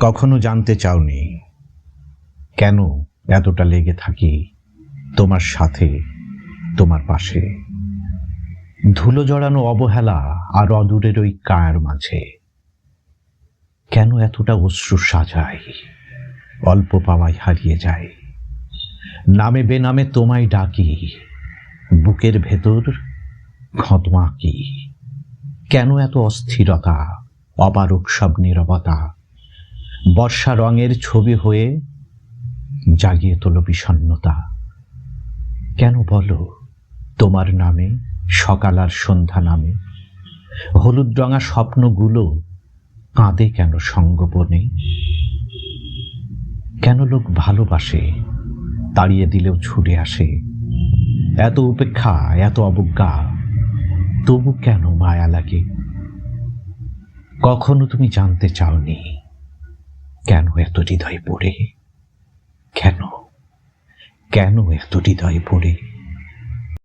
কখনো জানতে চাওনি কেন এতটা লেগে থাকি তোমার সাথে, তোমার পাশে। ধুলো জড়ানো অবহেলা আর অদূরের ওই কায়ার মাঝে কেন এতটা অশ্রু সাজাই, অল্প পাওয়ায় হারিয়ে যায়। নামে বেনামে তোমায় ডাকি, বুকের ভেতর ক্ষত আঁকি। কেন এত অস্থিরতা, অপারক সব নীরবতা বর্ষা রঙের ছবি হয়ে জাগিয়ে তোলো বিষণ্ণতা। কেন বলো তোমার নামে সকাল আর সন্ধ্যা নামে হলুদ রঙা স্বপ্নগুলো কাঁদে কেন সঙ্গোপনে। কেন লোক ভালোবাসে তাড়িয়ে দিলেও ছুটে আসে, এত উপেক্ষা এত অবজ্ঞা তবু কেন মায়া লাগে। কখনো তুমি জানতে চাওনি কেন এত হৃদয় পড়ে, কেন কেন এত হৃদয় পড়ে।